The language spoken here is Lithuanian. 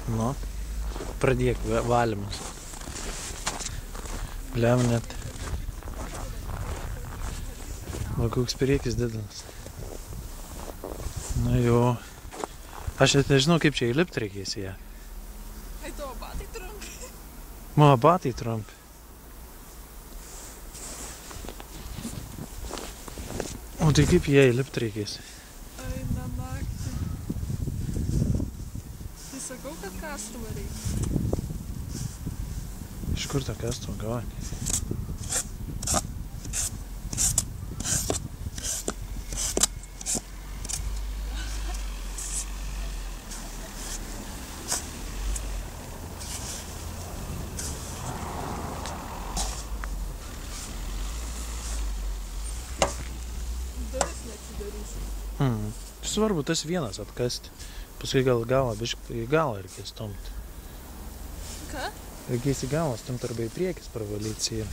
Nu, pradėk valymus. Bliam net. Va, koks priekis didelis. Nu jo. Aš net nežinau, kaip čia įlipt reikės į ją. Ai, tavo batai trumpi. Mano batai trumpi. O tai kaip į ją įlipt reikės? Ai, na naktį. Tai sakau, kad kastuvą reikia. Iš kur tą kastuvą gauni? Duris neatsidarysi. Svarbu tas vienas atkasti. Paskui gal galą, biškai į galą reikės stumti. Ką? Reikės į galą stumti arba į priekis pravalyti sieną.